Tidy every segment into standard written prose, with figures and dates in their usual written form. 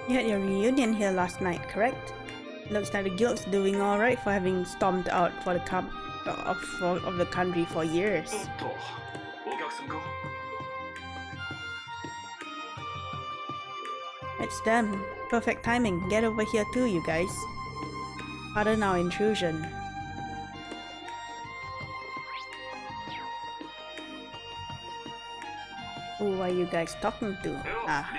You had your reunion here last night, correct? Looks like the guild's doing alright for having stormed out for the of the country for years. It's them. Perfect timing. Get over here too, you guys. Pardon our intrusion. Who are you guys talking to? Ah.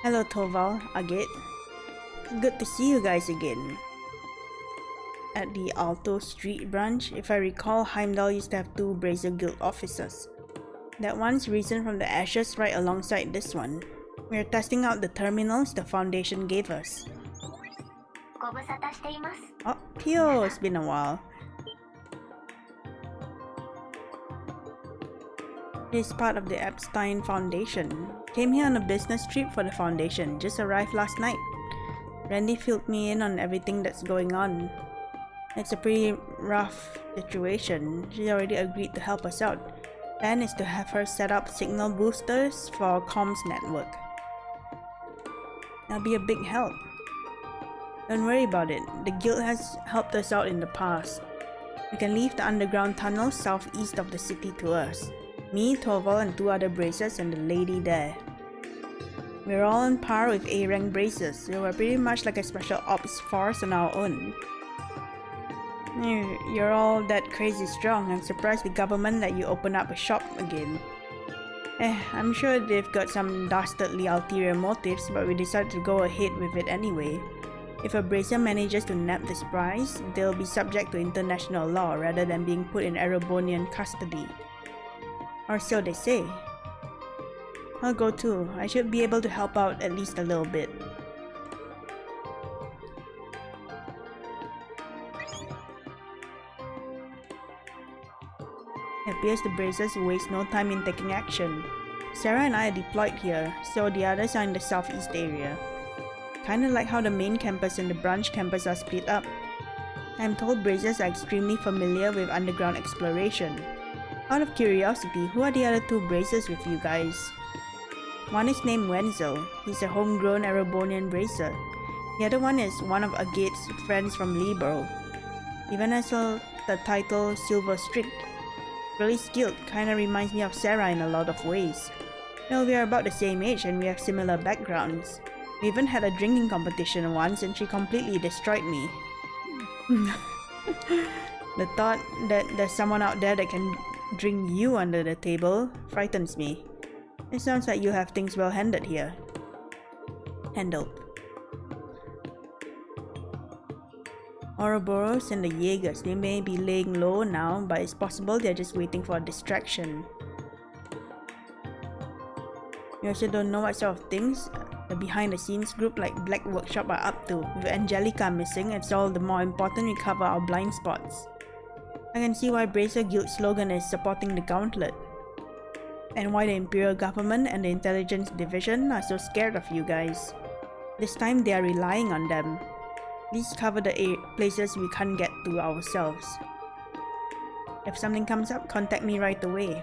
Hello Torval, Agate. Good to see you guys again. At the Alto Street branch, if I recall, Heimdall used to have 2 Brazier Guild officers. That one's risen from the ashes right alongside this one. We're testing out the terminals the Foundation gave us. Oh, Pio, it's been a while. He's part of the Epstein Foundation. Came here on a business trip for the Foundation, just arrived last night. Randy filled me in on everything that's going on. It's a pretty rough situation. She already agreed to help us out. Plan is to have her set up signal boosters for our comms network. That'll be a big help. Don't worry about it. The guild has helped us out in the past. We can leave the underground tunnels southeast of the city to us. Me, Torval, and 2 other bracers and the lady there. We're all on par with A-rank bracers, so we're pretty much like a special ops force on our own. You're all that crazy strong. I'm surprised the government let you open up a shop again. I'm sure they've got some dastardly ulterior motives, but we decided to go ahead with it anyway. If a bracer manages to nab this prize, they'll be subject to international law rather than being put in Erebonian custody. Or so they say. I'll go too. I should be able to help out at least a little bit. It appears the bracers waste no time in taking action. Sarah and I are deployed here, so the others are in the southeast area. Kinda like how the main campus and the branch campus are split up. I'm told bracers are extremely familiar with underground exploration. Out of curiosity, who are the other 2 bracers with you guys? One is named Wenzel. He's a homegrown Erebonian bracer. The other one is one of Agate's friends from Libero. Even has the title Silver Strict. Really skilled, kinda reminds me of Sarah in a lot of ways. Well, we are about the same age and we have similar backgrounds. We even had a drinking competition once and she completely destroyed me. The thought that there's someone out there that can drink you under the table frightens me. It sounds like you have things well handled here. Handled. Ouroboros and the Jaegers, they may be laying low now, but it's possible they're just waiting for a distraction. We also don't know what sort of things the behind-the-scenes group like Black Workshop are up to. With Angelica missing, it's all the more important we cover our blind spots. I can see why Bracer Guild's slogan is supporting the Gauntlet. And why the Imperial Government and the Intelligence Division are so scared of you guys. This time they are relying on them. Please cover the places we can't get to ourselves. If something comes up, contact me right away.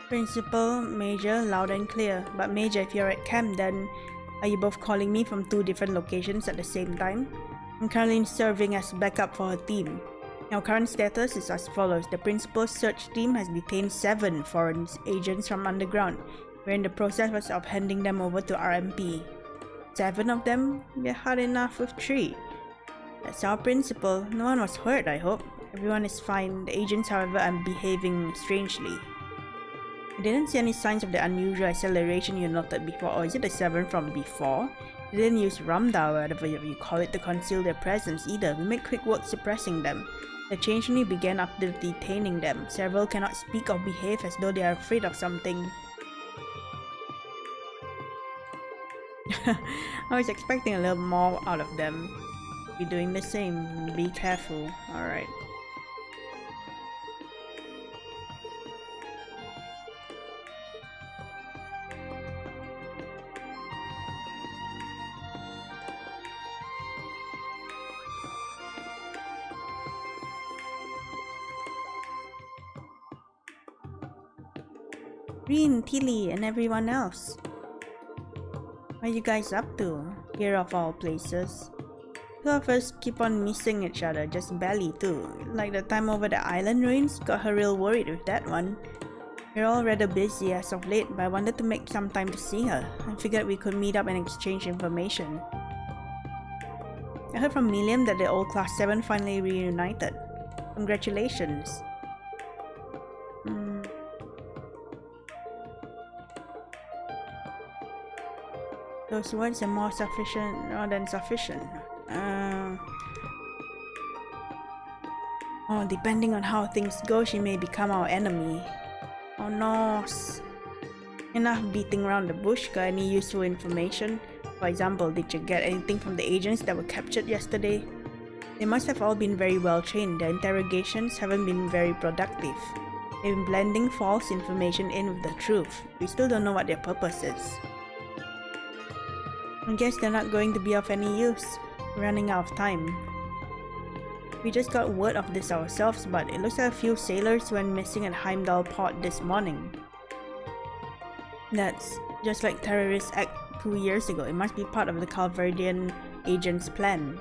Principal, Major, loud and clear. But Major, if you're at camp, then are you both calling me from 2 different locations at the same time? I'm currently serving as backup for her team. Our current status is as follows. The Principal's search team has detained 7 foreign agents from underground. We're in the process of handing them over to RMP. 7 of them? We're hard enough with 3. That's our Principal. No one was hurt, I hope. Everyone is fine. The agents, however, are behaving strangely. I didn't see any signs of the unusual acceleration you noted before, or is it the 7 from before? They didn't use Ramda, or whatever you call it, to conceal their presence either. We made quick work suppressing them. The change only began after detaining them. Several cannot speak or behave as though they are afraid of something. I was expecting a little more out of them. Be doing the same. Be careful. Alright. Rin, Tilly, and everyone else. What are you guys up to? Here of all places. Two of us keep on missing each other, just barely too. Like the time over the island ruins, got her real worried with that one. We're all rather busy as of late, but I wanted to make some time to see her. I figured we could meet up and exchange information. I heard from Milliam that the old Class 7 finally reunited. Congratulations. Those words are more than sufficient. Oh, depending on how things go, she may become our enemy. Oh no. Enough beating around the bush. Got any useful information? For example, did you get anything from the agents that were captured yesterday? They must have all been very well trained. Their interrogations haven't been very productive. They've been blending false information in with the truth. We still don't know what their purpose is. I guess they're not going to be of any use. We're running out of time. We just got word of this ourselves, but it looks like a few sailors went missing at Heimdall Port this morning. That's just like terrorist act 2 years ago. It must be part of the Calverdian agent's plan.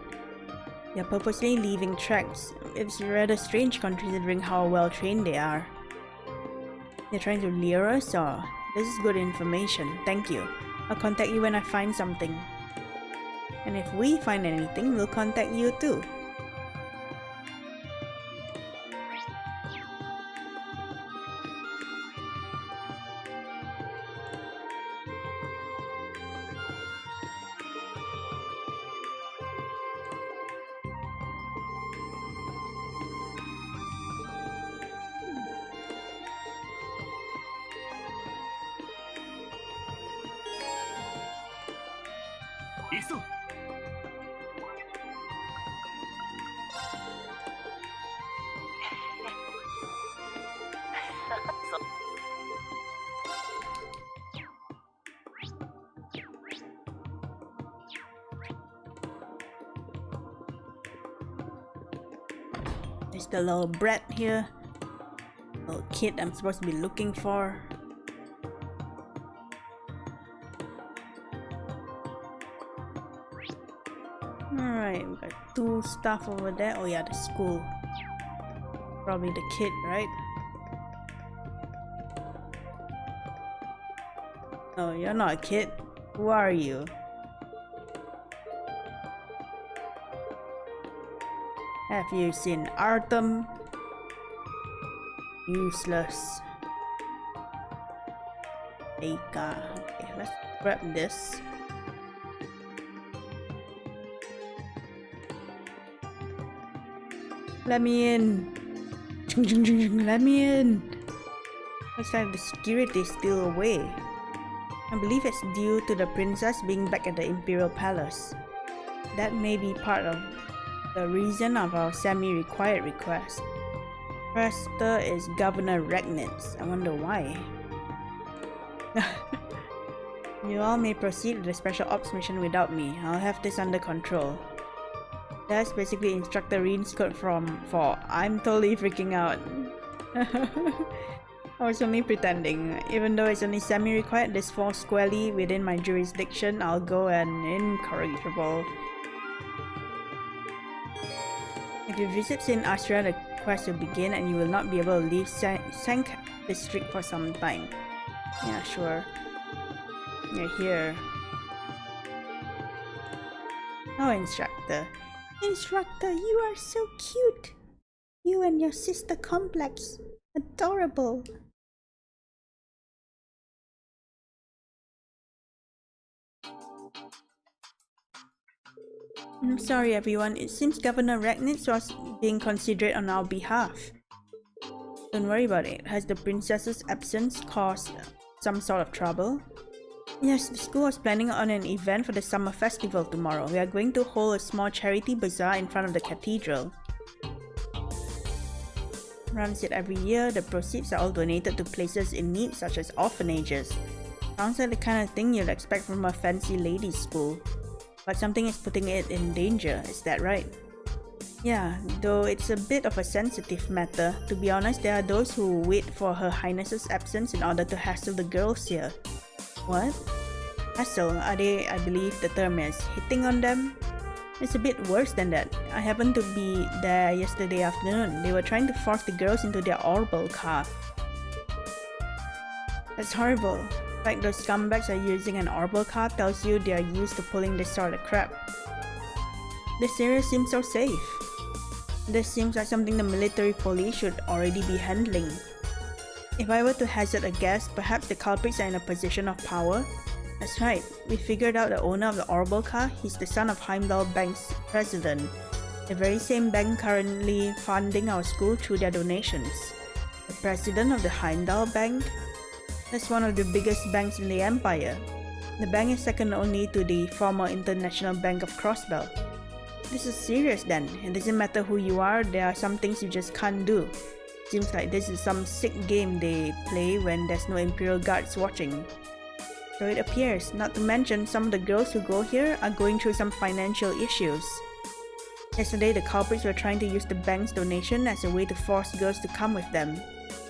They're purposely leaving tracks. It's rather strange considering how well trained they are. They're trying to lure us, or this is good information. Thank you. I'll contact you when I find something. And if we find anything, we'll contact you too. There's the little brat here. Little kid I'm supposed to be looking for. Alright, we got 2 stuff over there. Oh yeah, the school. Probably the kid, right? Oh, you're not a kid. Who are you? Have you seen Artem? Useless. Eika. Okay, let's grab this. Let me in. Let me in. Looks like the security is still away. I believe it's due to the princess being back at the Imperial Palace. That may be part of the reason of our semi-required request. Prester is Governor Regnitz. I wonder why. You all may proceed with the special ops mission without me. I'll have this under control. That's basically Instructor Rin's code for I'm totally freaking out. I was only pretending. Even though it's only semi-required, this falls squarely within my jurisdiction. I'll go and incorrigible. If you visit St. Astra, the quest will begin and you will not be able to leave Sank District for some time. Yeah, sure. You're here. Oh, Instructor. Instructor, you are so cute. You and your sister complex. Adorable. I'm sorry everyone, it seems Governor Regnitz was being considerate on our behalf. Don't worry about it. Has the princess's absence caused some sort of trouble? Yes, the school was planning on an event for the summer festival tomorrow. We are going to hold a small charity bazaar in front of the cathedral. Runs it every year. The proceeds are all donated to places in need such as orphanages. Sounds like the kind of thing you'd expect from a fancy ladies' school. But something is putting it in danger, is that right? Yeah, though it's a bit of a sensitive matter. To be honest, there are those who wait for Her Highness's absence in order to hassle the girls here. What? Hassle? Are they, I believe the term is, hitting on them? It's a bit worse than that. I happened to be there yesterday afternoon. They were trying to force the girls into their orbital car. That's horrible. The fact those scumbags are using an orbital car tells you they are used to pulling this sort of crap. This area seems so safe. This seems like something the military police should already be handling. If I were to hazard a guess, perhaps the culprits are in a position of power? That's right, we figured out the owner of the orbital car. He's the son of Heimdall Bank's president, the very same bank currently funding our school through their donations. The president of the Heimdall Bank? That's one of the biggest banks in the empire. The bank is second only to the former International Bank of Crossbell. This is serious then. It doesn't matter who you are, there are some things you just can't do. Seems like this is some sick game they play when there's no Imperial Guards watching. So it appears, not to mention some of the girls who go here are going through some financial issues. Yesterday the culprits were trying to use the bank's donation as a way to force girls to come with them.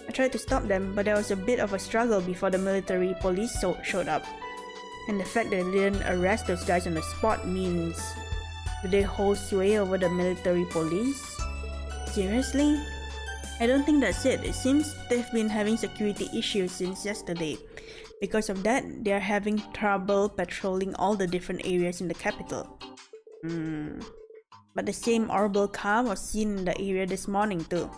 I tried to stop them, but there was a bit of a struggle before the military police showed up. And the fact that they didn't arrest those guys on the spot means... do they hold sway over the military police? Seriously? I don't think that's it. It seems they've been having security issues since yesterday. Because of that, they are having trouble patrolling all the different areas in the capital. But the same orbital car was seen in the area this morning too.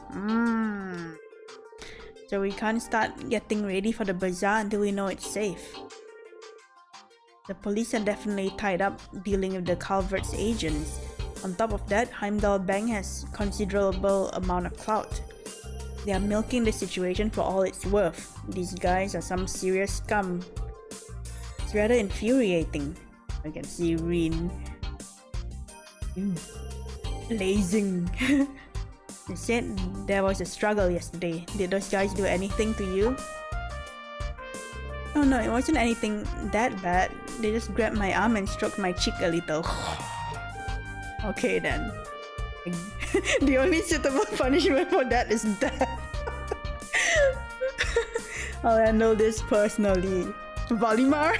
So we can't start getting ready for the bazaar until we know it's safe. The police are definitely tied up dealing with the culvert's agents. On top of that, Heimdall Bank has considerable amount of clout. They are milking the situation for all it's worth. These guys are some serious scum. It's rather infuriating. I can see Rin blazing. They said there was a struggle yesterday. Did those guys do anything to you? Oh no, it wasn't anything that bad. They just grabbed my arm and stroked my cheek a little. Okay then. The only suitable punishment for that is death. I'll handle this personally. Valimar?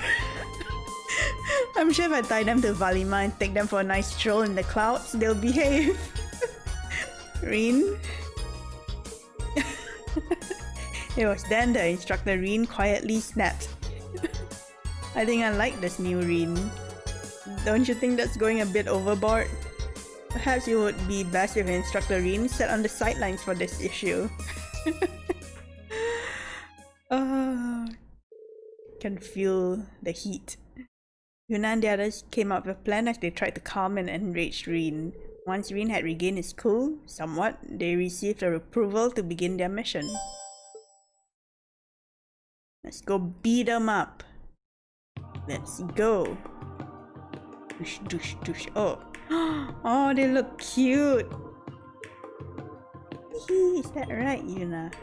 I'm sure if I tie them to Valimar and take them for a nice stroll in the clouds, they'll behave. Rin? It was then the instructor Rin quietly snapped. I think I like this new Rin. Don't you think that's going a bit overboard? Perhaps it would be best if Instructor Rin sat on the sidelines for this issue. Can feel the heat. Yuna and the others came up with a plan as they tried to calm and enrage Rin. Once Rin had regained his cool, somewhat, they received their approval to begin their mission. Let's go beat them up. Let's go. Douche, douche, douche. Oh. Oh, they look cute. Is that right, Yuna?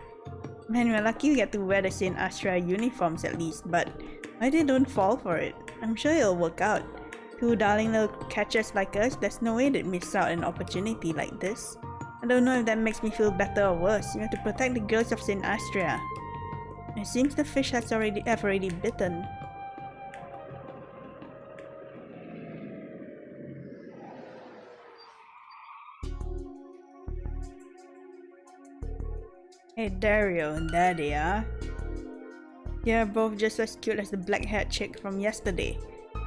Man, we're lucky we get to wear the Saint Astra uniforms at least, but why they don't fall for it? I'm sure it'll work out. Two darling little catchers like us, there's no way they'd miss out an opportunity like this. I don't know if that makes me feel better or worse. You have to protect the girls of Saint Astria. It seems the fish have already bitten. Hey Dario, there they are. You're both just as cute as the black-haired chick from yesterday.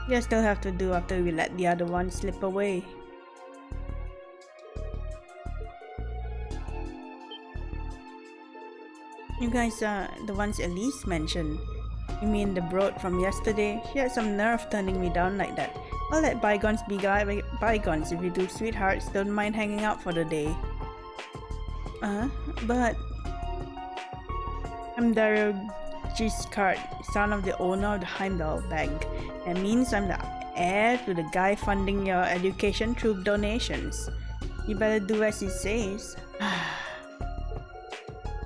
You still have to do after we let the other one slip away. You guys are the ones Elise mentioned. You mean the broad from yesterday? She had some nerve turning me down like that. I'll let bygones be bygones if you two sweethearts don't mind hanging out for the day. But... I'm Dario Giscard, son of the owner of the Heimdall Bank. That means I'm the heir to the guy funding your education through donations. You better do as he says.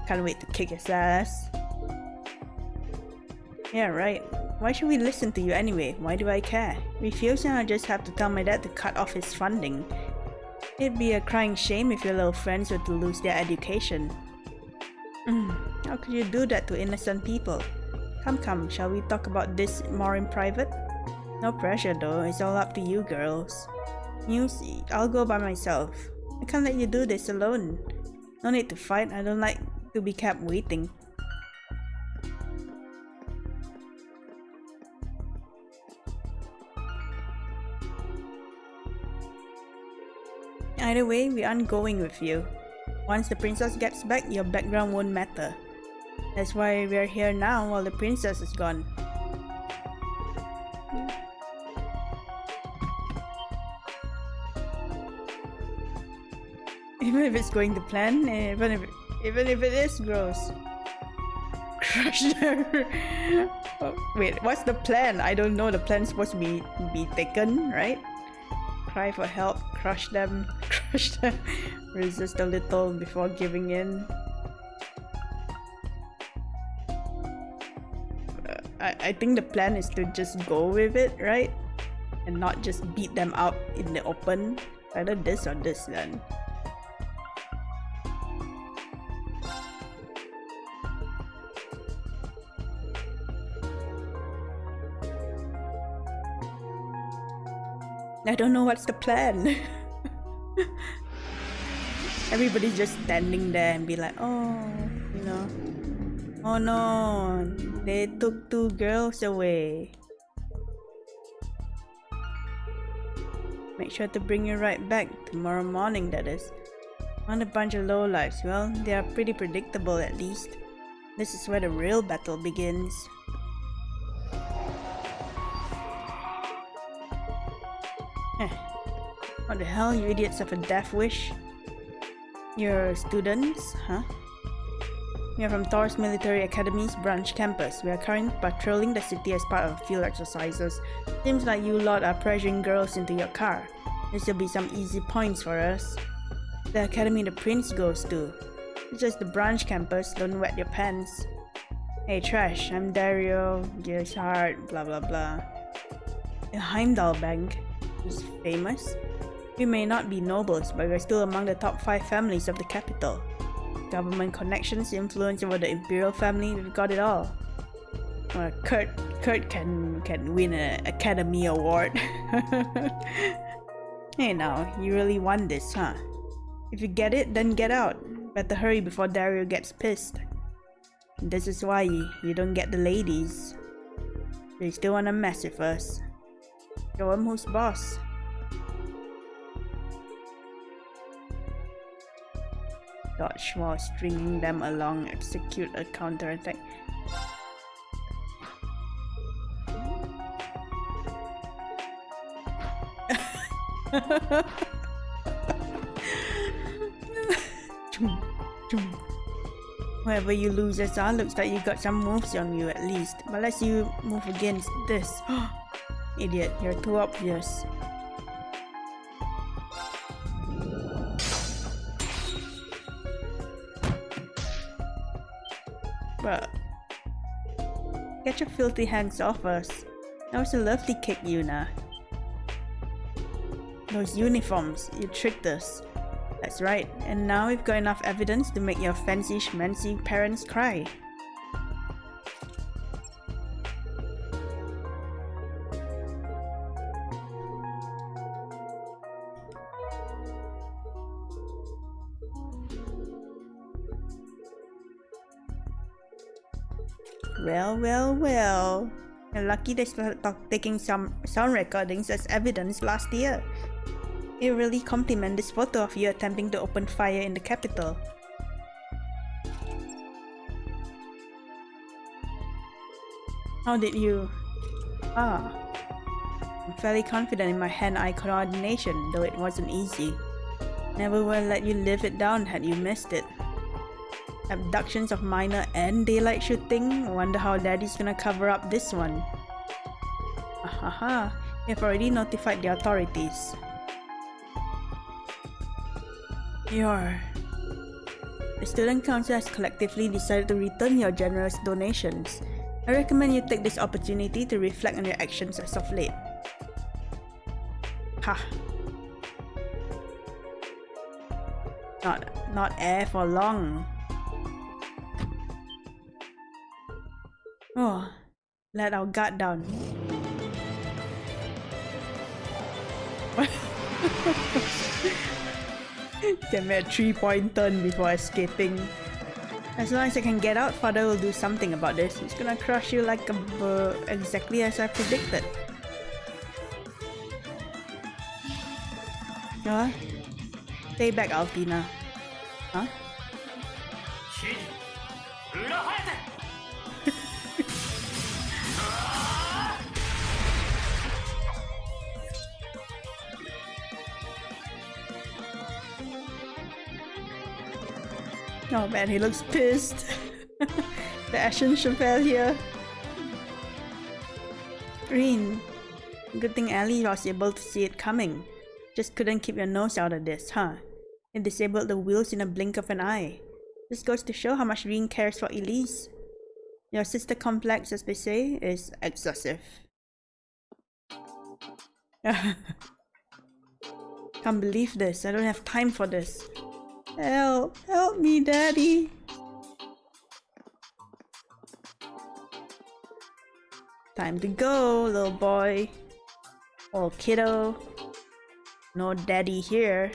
Can't wait to kick his ass. Yeah, right. Why should we listen to you anyway? Why do I care? Refuse and I'll just have to tell my dad to cut off his funding. It'd be a crying shame if your little friends were to lose their education. How could you do that to innocent people? Come, shall we talk about this more in private? No pressure though, it's all up to you girls. See, I'll go by myself. I can't let you do this alone. No need to fight, I don't like to be kept waiting. Either way, we aren't going with you. Once the princess gets back, your background won't matter. That's why we're here now while the princess is gone. Even if it's going to plan, even if it is gross. Crush her. Oh, wait, what's the plan? I don't know. The plan's supposed to be taken, right? Cry for help, crush them, resist a little before giving in. I think the plan is to just go with it, right? And not just beat them up in the open. Either this or this then. I don't know what's the plan. Everybody's just standing there and be like, oh, you know. Oh no, they took 2 girls away. Make sure to bring you right back tomorrow morning, that is. Not a bunch of lowlifes. Well, they are pretty predictable at least. This is where the real battle begins. What the hell, you idiots have a death wish? You're students, huh? We are from Thor's Military Academy's branch campus. We are currently patrolling the city as part of field exercises. Seems like you lot are pressuring girls into your car. This will be some easy points for us. The academy the prince goes to. It's just the branch campus, don't wet your pants. Hey Trash, I'm Dario, Gears Hard, blah blah blah. The Heimdall Bank is famous. We may not be nobles, but we're still among the top 5 families of the capital. Government connections, influence over the imperial family, we've got it all. Kurt can win an Academy Award. Hey now, you really want this, huh? If you get it, then get out. Better hurry before Dario gets pissed. This is why you don't get the ladies. They still wanna mess with us. Show 'em who's boss. Dodge while stringing them along, execute a counterattack. Whoever you losers are, looks like you got some moves on you at least. But let's you move against this. Idiot, you're too obvious. Bruh. Get your filthy hands off us. That was a lovely kick, Yuna. Those uniforms, you tricked us. That's right, and now we've got enough evidence to make your fancy schmancy parents cry. Well. You're lucky they started taking some sound recordings as evidence last year. We really compliment this photo of you attempting to open fire in the capital. How did you... I'm fairly confident in my hand-eye coordination, though it wasn't easy. Never would have let you live it down had you missed it. Abductions of minor and daylight shooting? Wonder how Daddy's gonna cover up this one. Ahaha, we have already notified the authorities. The student council has collectively decided to return your generous donations. I recommend you take this opportunity to reflect on your actions as of late. Ha! Not air for long. Oh, let our guard down. Can make a 3-point turn before escaping. As long as I can get out, father will do something about this. He's gonna crush you like a bird, exactly as I predicted. Huh? Stay back, Altina. Huh? Oh man, he looks pissed. The Ashen Chevelle here. Green. Good thing Ellie was able to see it coming. Just couldn't keep your nose out of this, huh? It disabled the wheels in a blink of an eye. This goes to show how much Green cares for Elise. Your sister complex, as they say, is excessive. Can't believe this. I don't have time for this. Help! Help me, Daddy! Time to go, little boy. Oh, kiddo. No daddy here.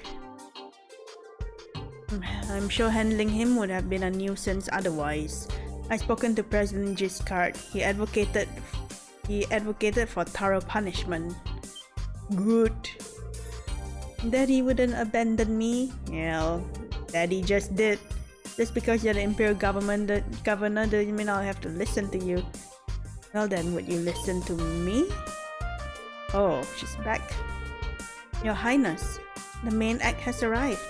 I'm sure handling him would have been a nuisance otherwise. I've spoken to President Giscard. He advocated for thorough punishment. Good. Daddy wouldn't abandon me. Yeah, Daddy just did. Just because you're the Imperial governor doesn't mean I'll have to listen to you. Well then, would you listen to me? Oh, she's back. Your Highness, the main act has arrived.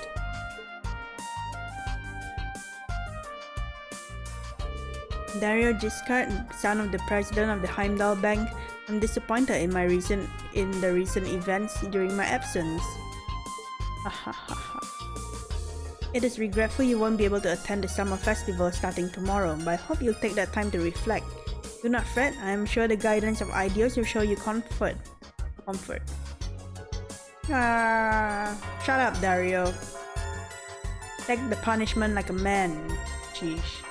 Dario Giscard, son of the president of the Heimdall Bank, I'm disappointed in the recent events during my absence. It is regretful you won't be able to attend the summer festival starting tomorrow, but I hope you'll take that time to reflect. Do not fret, I am sure the guidance of ideals will show you comfort. Shut up, Dario. Take the punishment like a man. Sheesh.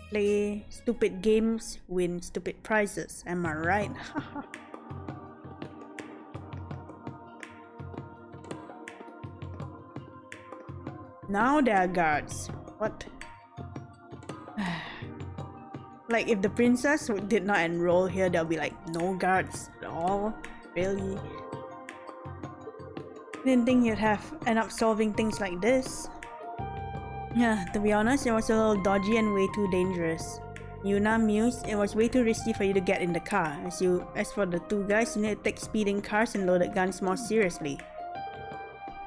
Play stupid games, win stupid prizes. Am I right? Now there are guards. What? Like, if the princess did not enroll here, there'll be like no guards at all. Really? Didn't think you'd end up solving things like this. Yeah, to be honest, it was a little dodgy and way too dangerous. Yuna mused, it was way too risky for you to get in the car. As for the two guys, you need to take speeding cars and loaded guns more seriously.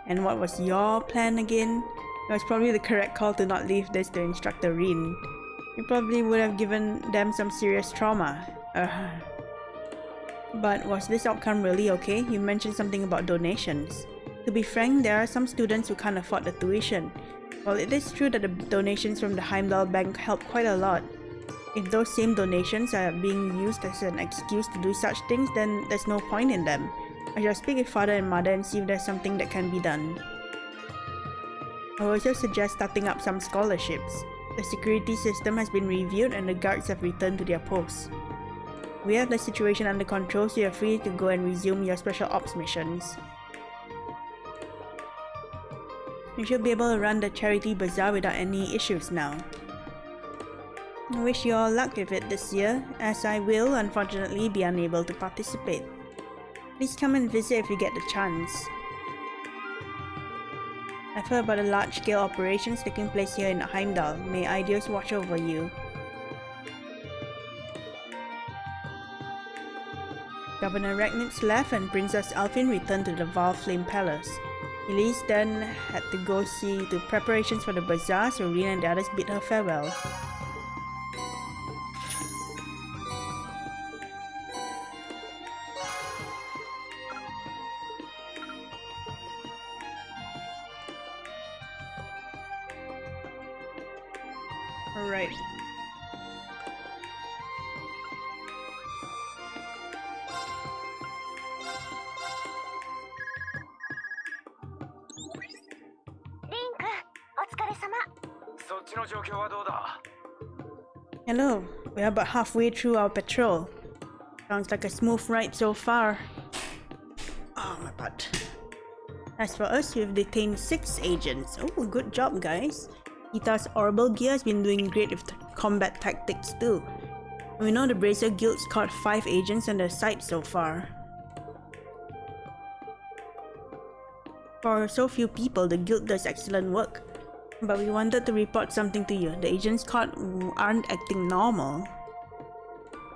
And what was your plan again? It was probably the correct call to not leave this to Instructor Rin. You probably would have given them some serious trauma. But was this outcome really okay? You mentioned something about donations. To be frank, there are some students who can't afford the tuition. While it is true that the donations from the Heimdall Bank help quite a lot, if those same donations are being used as an excuse to do such things, then there's no point in them. I shall speak with father and mother and see if there's something that can be done. I would also suggest starting up some scholarships. The security system has been reviewed and the guards have returned to their posts. We have the situation under control, so you're free to go and resume your special ops missions. You should be able to run the charity bazaar without any issues now. I wish you all luck with it this year, as I will unfortunately be unable to participate. Please come and visit if you get the chance. I've heard about the large-scale operations taking place here in Heimdall. May Ideals watch over you. Governor Ragnitz left and Princess Alfin returned to the Valflame Palace. Elise then had to go see to preparations for the bazaar, so Rina and the others bid her farewell. Alright. の状況はどうだ? Hello, we're about halfway through our patrol. Sounds like a smooth ride so far. Oh, my butt. As for us, we've detained 6 agents. Oh, good job, guys. Ita's orbital gear has been doing great with combat tactics too. We know the Bracer Guild's caught 5 agents on their site so far. For so few people, the guild does excellent work. But we wanted to report something to you. The agents caught aren't acting normal.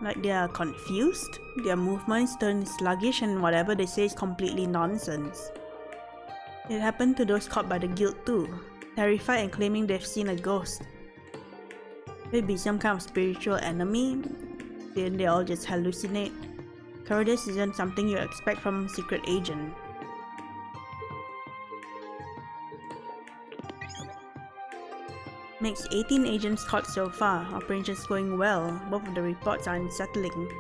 Like they are confused, their movements turn sluggish, and whatever they say is completely nonsense. It happened to those caught by the guild too, terrified and claiming they've seen a ghost. Maybe some kind of spiritual enemy? Then they all just hallucinate. Cowardice isn't something you expect from a secret agent. Makes 18 agents caught so far. Operations going well. Both of the reports are unsettling.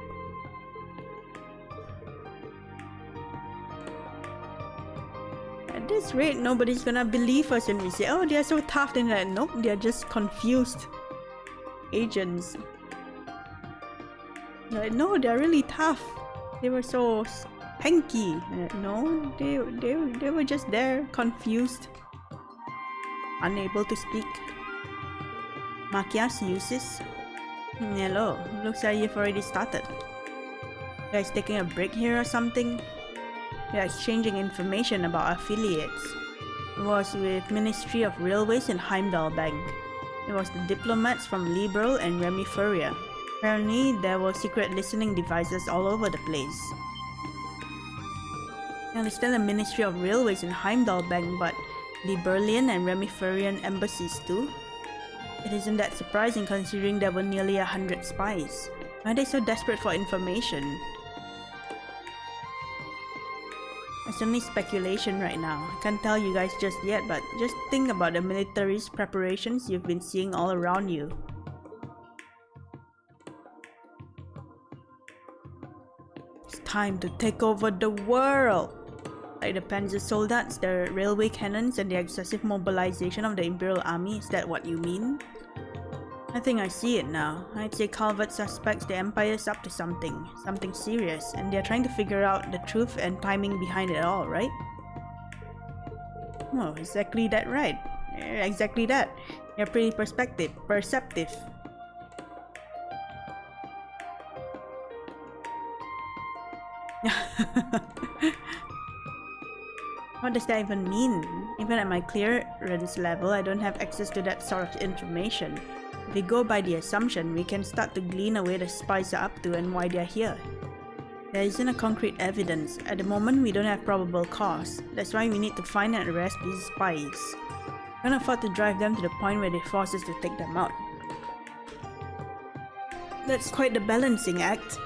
At this rate, nobody's gonna believe us when we say, oh, they're so tough. Then like, nope, they're just confused agents. Like, no, they're really tough. They were so hanky. No, they were just there, confused, unable to speak. Makias uses. Hello, looks like you've already started. You guys taking a break here or something? We are exchanging information about affiliates. It was with Ministry of Railways and Heimdall Bank. It was the diplomats from Liberal and Remiferia. Apparently, there were secret listening devices all over the place. I understand the Ministry of Railways and Heimdall Bank, but Liberalian and Remiferian embassies too? It isn't that surprising considering there were nearly 100 spies. Why are they so desperate for information? It's only speculation right now. I can't tell you guys just yet, but just think about the military's preparations you've been seeing all around you. It's time to take over the world! Like the Panzer Soldats, the railway cannons, and the excessive mobilization of the Imperial Army, is that what you mean? I think I see it now. I'd say Calvert suspects the Empire's up to something serious, and they're trying to figure out the truth and timing behind it all, right? Oh, exactly that right. Exactly that. You're pretty perceptive. What does that even mean? Even at my clearance level, I don't have access to that sort of information. If we go by the assumption, we can start to glean away the spies are up to and why they're here. There isn't a concrete evidence. At the moment, we don't have probable cause. That's why we need to find and arrest these spies. We can't afford to drive them to the point where they force us to take them out. That's quite the balancing act.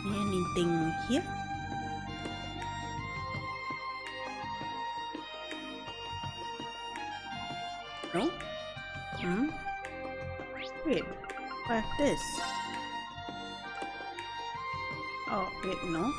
Anything here? No? Wait, what is this? Oh, wait, no.